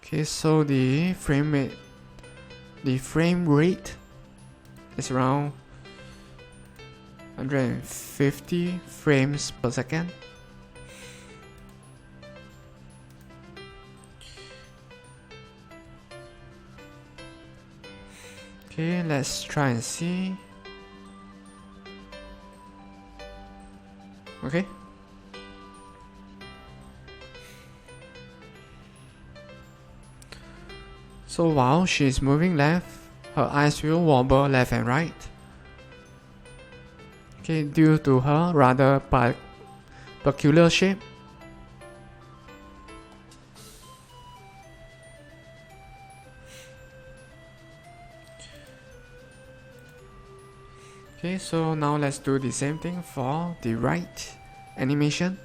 Okay, so the frame rate is around 150 frames per second. Okay, let's try and see. Okay. So while she's moving left, her eyes will wobble left and right. Okay, due to her rather peculiar shape. Okay, so now let's do the same thing for the right animation.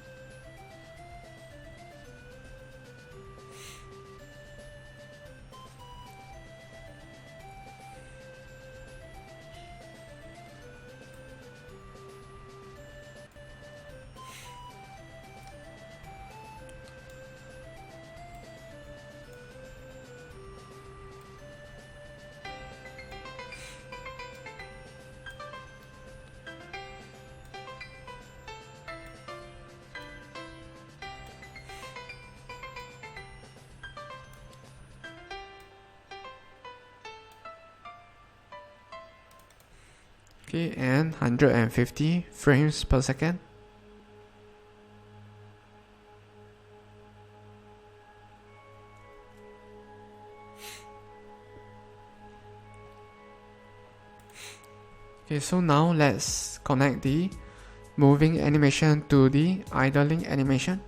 Okay, and 150 frames per second. Okay, so now let's connect the moving animation to the idling animation.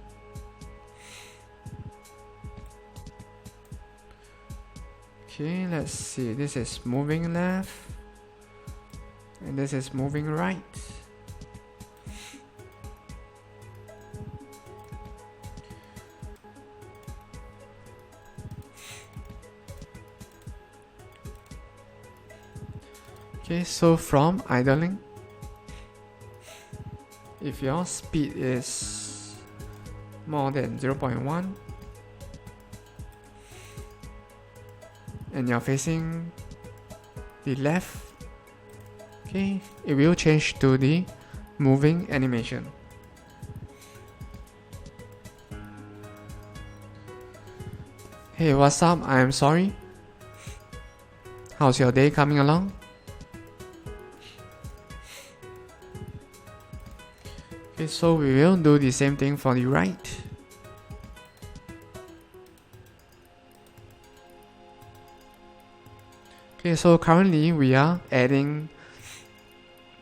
Okay, let's see, this is moving left and this is moving right. Okay, so from idling, if your speed is more than 0.1 and you're facing the left, okay, it will change to the moving animation. Hey, what's up? I'm sorry. How's your day coming along? Okay, so we will do the same thing for the right. Okay, so currently we are adding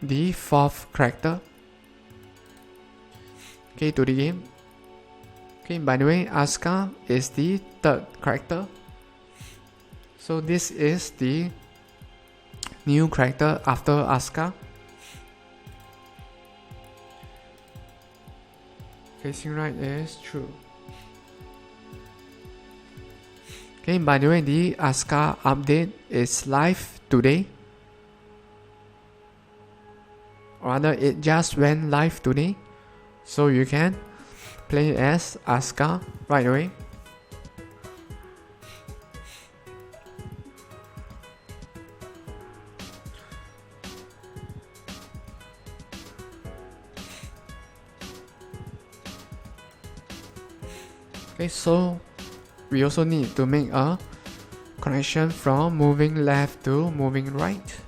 the fourth character, okay, to the game. Okay, by the way, Asuka is the third character. So this is the new character after Asuka. Facing right is true. Okay, by the way, the Asuka update is live today. Or rather, it just went live today. So you can play as Asuka right away. Okay, so we also need to make a connection from moving left to moving right.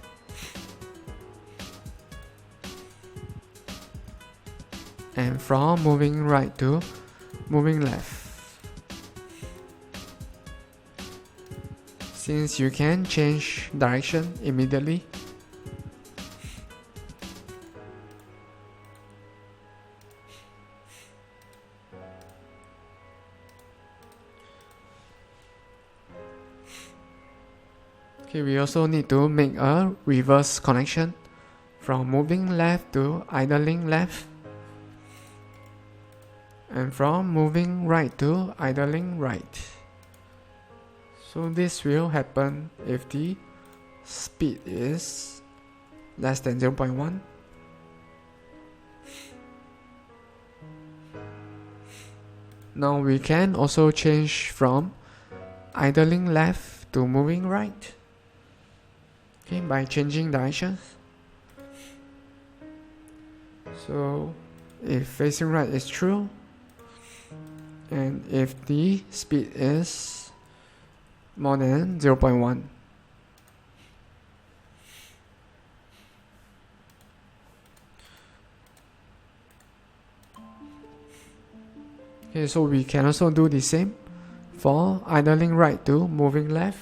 And from moving right to moving left. Since you can change direction immediately. Okay, we also need to make a reverse connection from moving left to idling left, and from moving right to idling right. So this will happen if the speed is less than 0.1. Now we can also change from idling left to moving right. Okay, by changing directions. So if facing right is true, and if the speed is more than 0.1. Okay, so we can also do the same for idling right to moving left.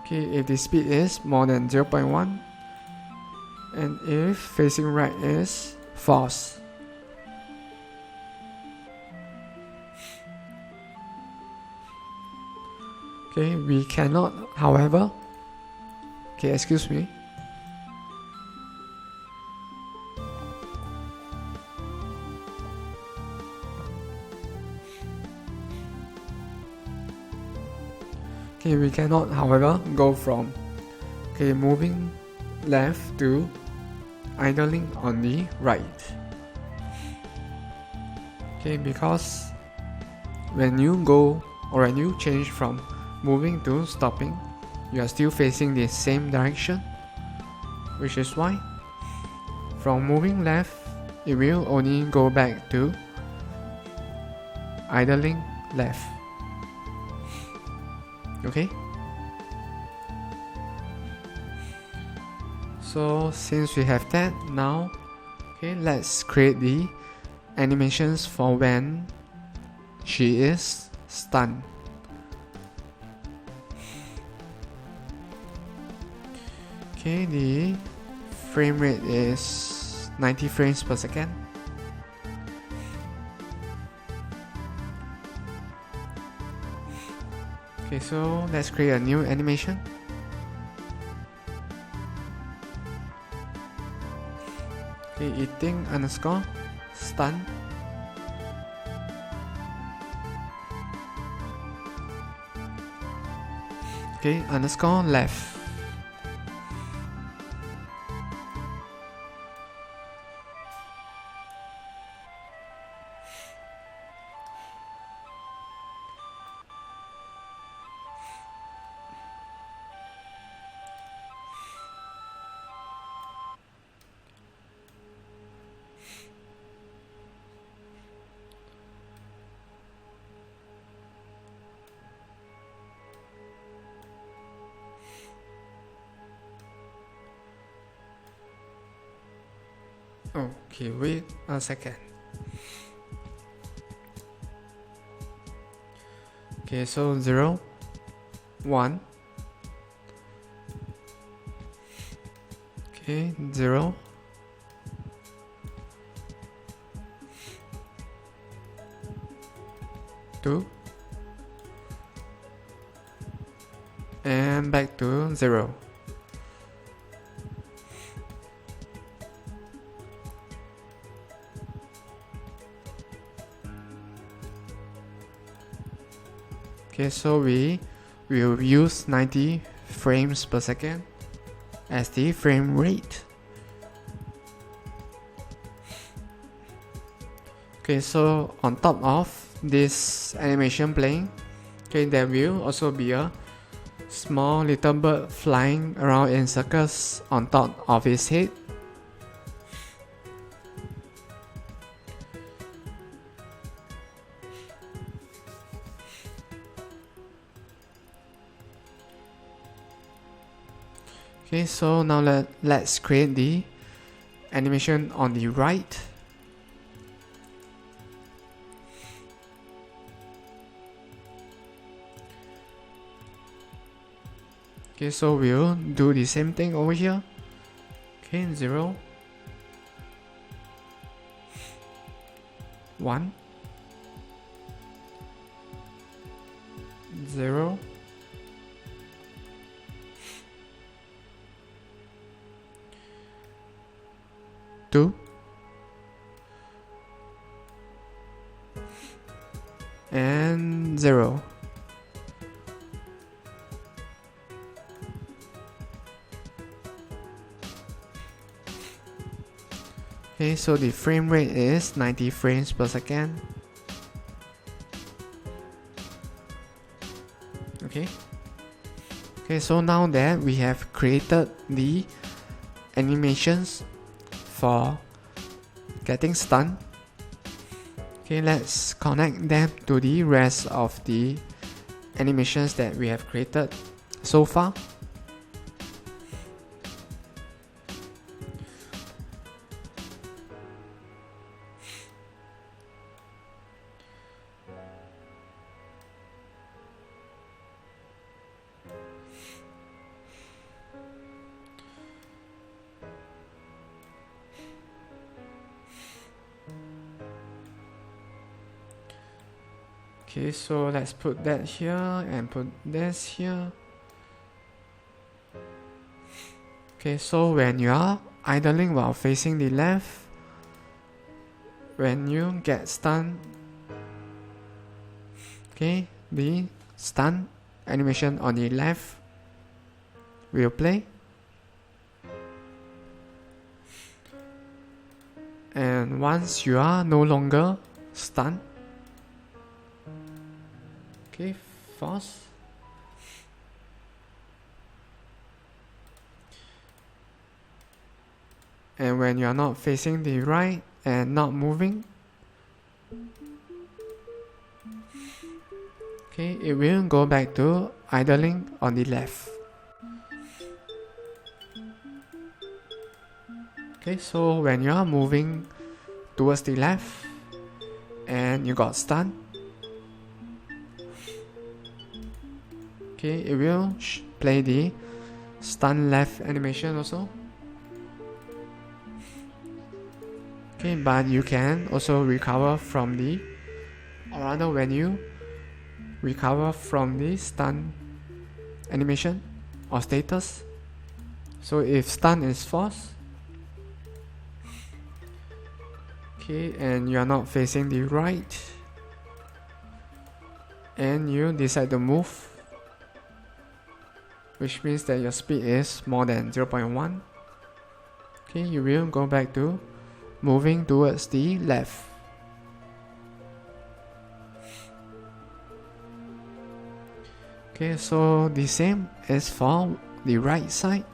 Okay, if the speed is more than 0.1 and if facing right is false. Okay, we cannot, however, okay, excuse me. Okay, we cannot, however, go from moving left to idling on the right. Okay, because when you go or when you change from moving to stopping, you are still facing the same direction, which is why from moving left, it will only go back to idling left. Okay, so since we have that, now let's create the animations for when she is stunned. Okay, the frame rate is 90 frames per second. Okay, so let's create a new animation. Okay, eating underscore stun. Okay, underscore left. Okay, wait a second. Okay, so 0, 1. Okay, 0. Two. And back to 0. Okay, so we will use 90 frames per second as the frame rate. Okay, so on top of this animation playing, there will also be a small little bird flying around in circles on top of its head. Okay, so now let's create the animation on the right. Okay, so we'll do the same thing over here. Okay, 0, 1, 0, 2, and 0. Okay, so the frame rate is 90 frames per second. Okay. Okay, so now that we have created the animations for getting stunned, okay, let's connect them to the rest of the animations that we have created so far. Okay, so let's put that here and put this here. Okay, so when you are idling while facing the left, when you get stunned, okay, the stun animation on the left will play. And once you are no longer stunned, okay, force. And when you are not facing the right and not moving, okay, it will go back to idling on the left. Okay, so when you are moving towards the left and you got stunned, okay, it will play the stun left animation also. Okay, but you can also recover from the, or rather when you recover from the stun animation or status. So if stun is forced, okay, and you are not facing the right, and you decide to move, which means that your speed is more than 0.1, okay, you will go back to moving towards the left. Okay, so the same is for the right side.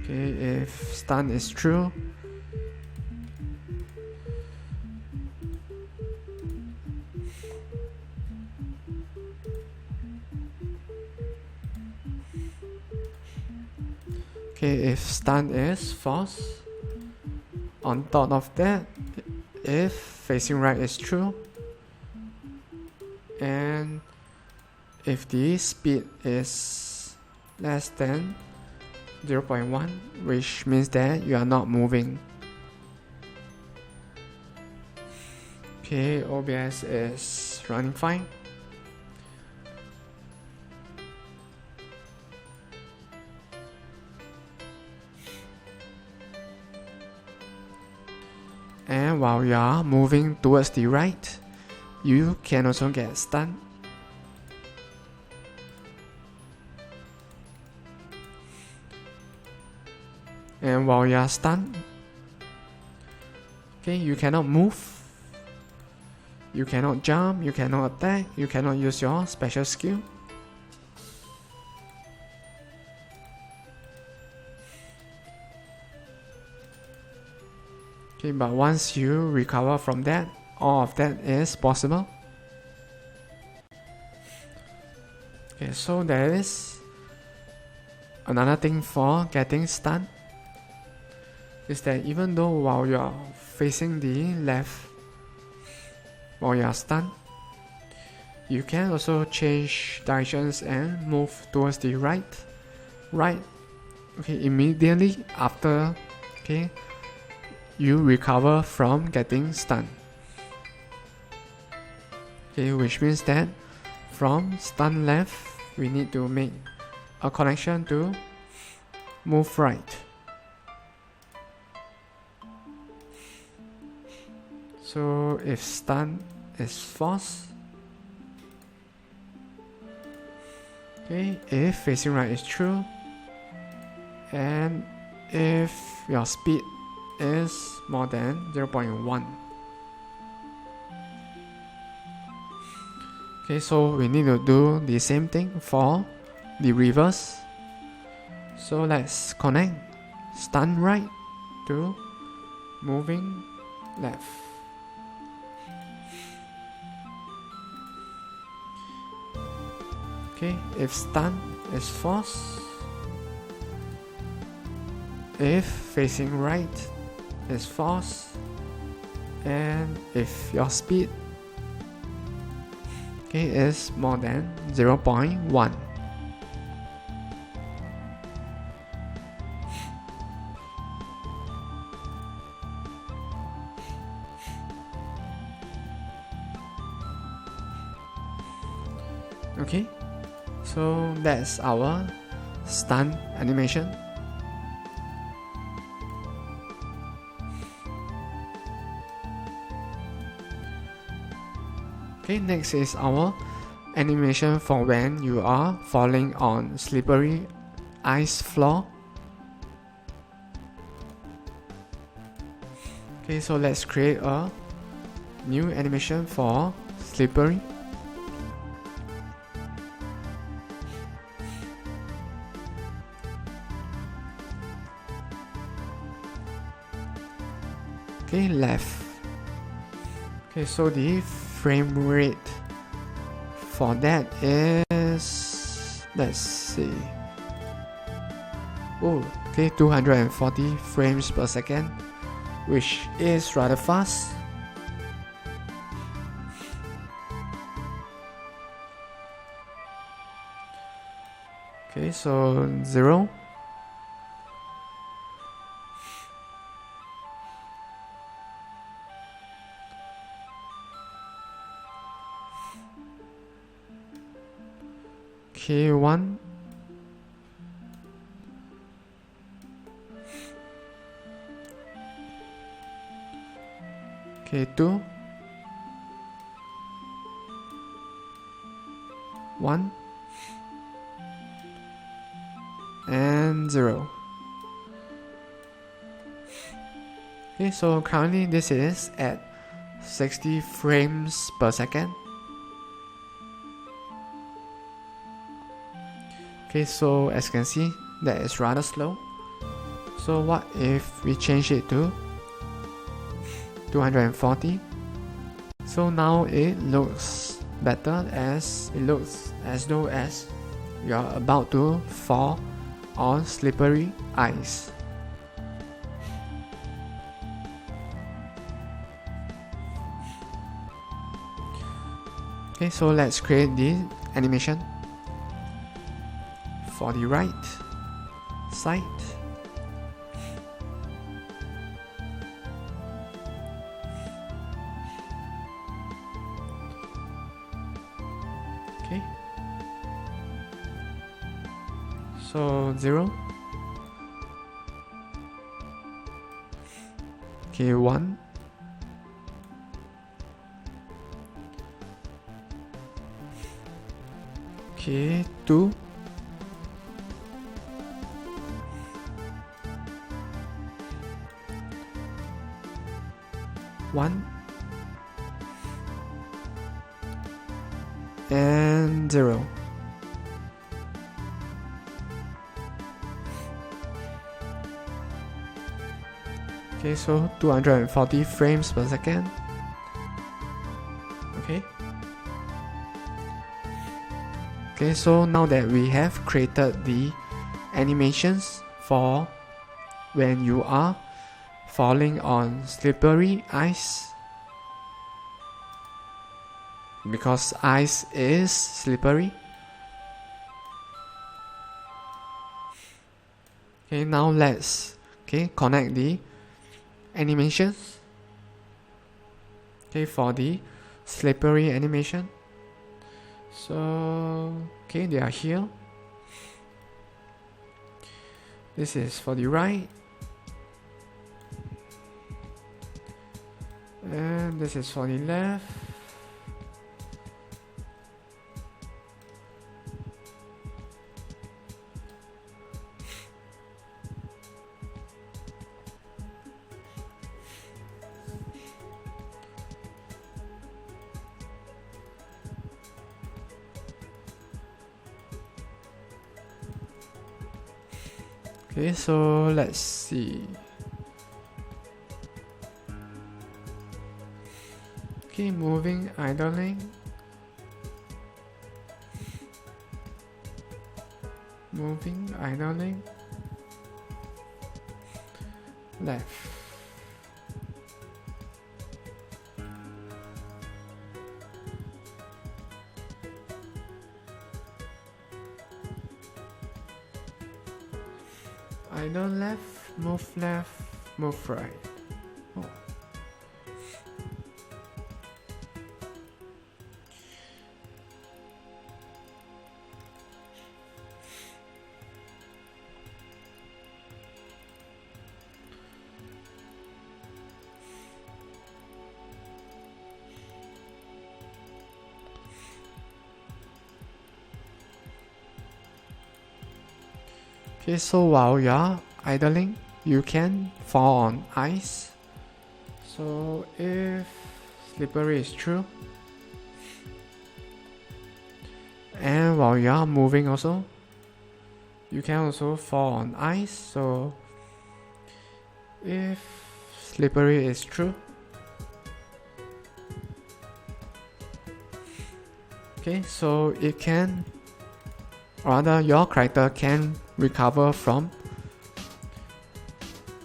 Okay, if stun is true, okay, if stun is false, on top of that, if facing right is true, and if the speed is less than 0.1, which means that you are not moving. Okay, OBS is running fine. And while you are moving towards the right, you can also get stunned. And while you are stunned, okay, you cannot move, you cannot jump, you cannot attack, you cannot use your special skill. Okay, but once you recover from that, all of that is possible. Okay, so there is another thing for getting stunned, is that even though while you are facing the left, while you are stunned, you can also change directions and move towards the right. Okay, immediately after, okay, you recover from getting stunned. Okay, which means that from stun left, we need to make a connection to move right. So if stun is false, okay, if facing right is true, and if your speed is more than 0.1. Okay, so we need to do the same thing for the reverse. So let's connect stun right to moving left. Okay, if stun is false, if facing right is false, and if your speed is more than 0.1. Okay, so that's our stun animation. Okay, next is our animation for when you are falling on slippery ice floor. Okay, so let's create a new animation for slippery. Okay, left. Okay, so the frame rate for that is, let's see, 240 frames per second, which is rather fast. Okay, so 0. Okay, 1. Okay, 2. 1. And 0. Okay, so currently this is at 60 frames per second. Okay, so as you can see, that is rather slow. So what if we change it to 240? So now it looks better, as it looks as though as you are about to fall on slippery ice. Okay, so let's create the animation for the right side. Okay, so 0. Okay, 1. Okay, 2. 1 and 0. Okay, so 240 frames per second. Okay. Okay, so now that we have created the animations for when you are falling on slippery ice, because ice is slippery. Okay, now let's connect the animations for the slippery animation. So they are here. This is for the right, and this is for the left. Okay, so let's see. Okay, moving, idling. Moving, idling. Left. Idle left, move right. Oh. Okay, so while you're idling, you can fall on ice. So if slippery is true, and while you're moving also, you can also fall on ice. So if slippery is true, okay, so it can, rather your character can recover from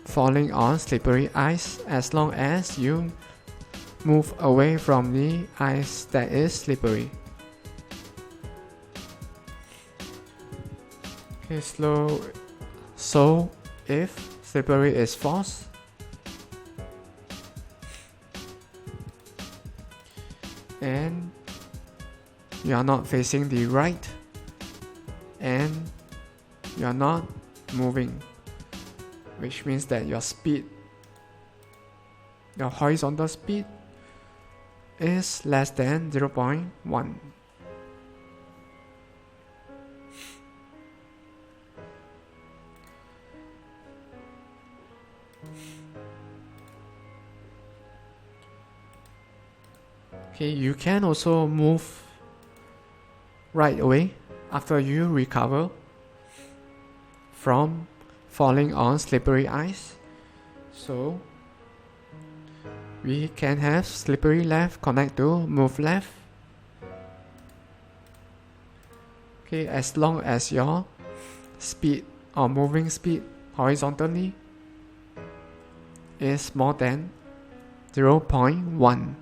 falling on slippery ice as long as you move away from the ice that is slippery. Okay, so if slippery is false, and you are not facing the right, and you are not moving, which means that your speed, your horizontal speed, is less than 0.1. Okay, you can also move right away after you recover from falling on slippery ice. So we can have slippery left connect to move left. Okay, as long as your speed or moving speed horizontally is more than 0.1.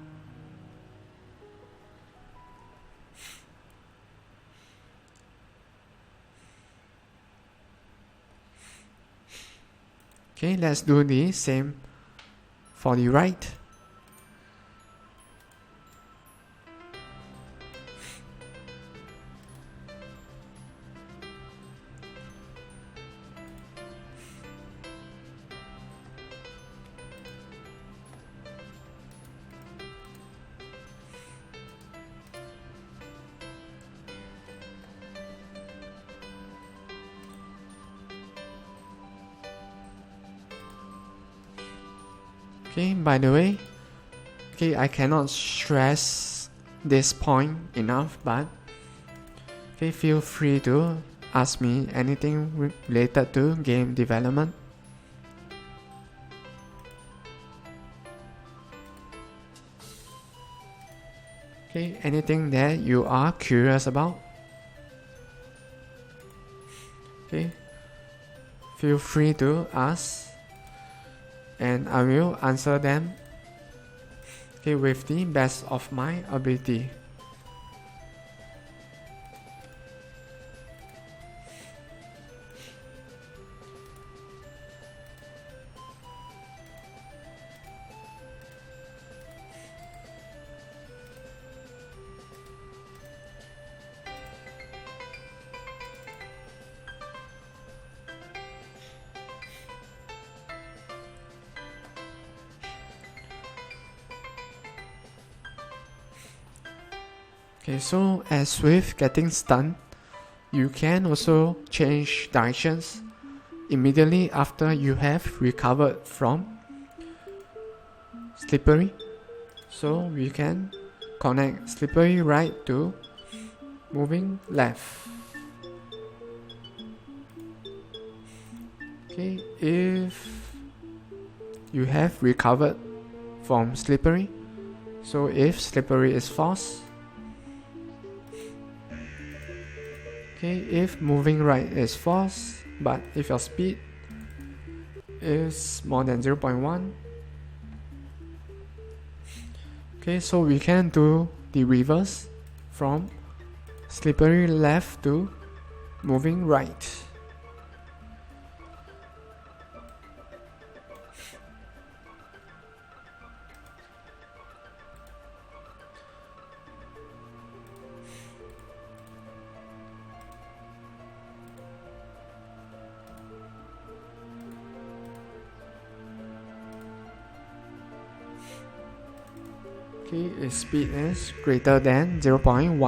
Okay, let's do the same for the right. Okay, by the way, okay, I cannot stress this point enough, but okay, feel free to ask me anything related to game development. Okay, anything that you are curious about. Okay, feel free to ask, and I will answer them, okay, with the best of my ability. Okay, so as with getting stunned, you can also change directions immediately after you have recovered from slippery. So we can connect slippery right to moving left. Okay, if you have recovered from slippery, so if slippery is false, okay, if moving right is false, but if your speed is more than 0.1, okay, so we can do the reverse from slippery left to moving right. Okay, its speed is greater than 0.1.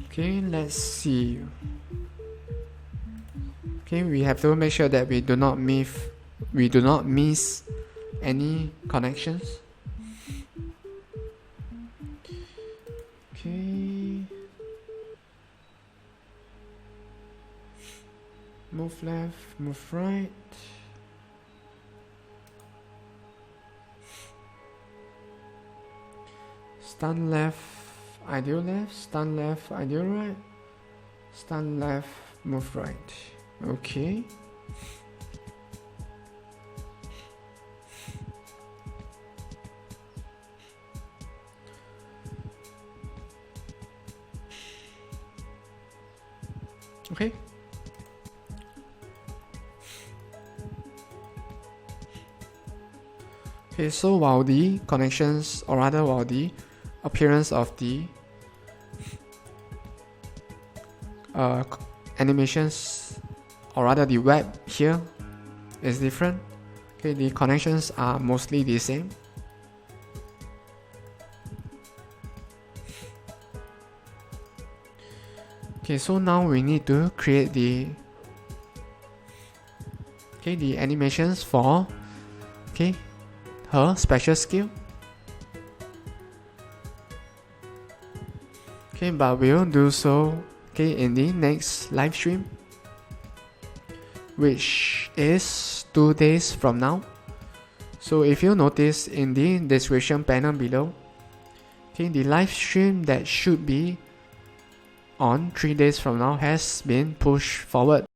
Okay, let's see. Okay, we have to make sure that we do not miss any connections. Okay. Move left, move right. Stun left, ideal left, stun left, ideal right. Stun left, move right. Okay. Okay. Okay, so while the connections, or rather while the appearance of the animations, or rather the web here is different, okay, the connections are mostly the same. Okay, so now we need to create the animations for her special skill. Okay, but we'll do so in the next live stream, which is 2 days from now. So if you notice in the description panel below, the live stream that should be on 3 days from now has been pushed forward.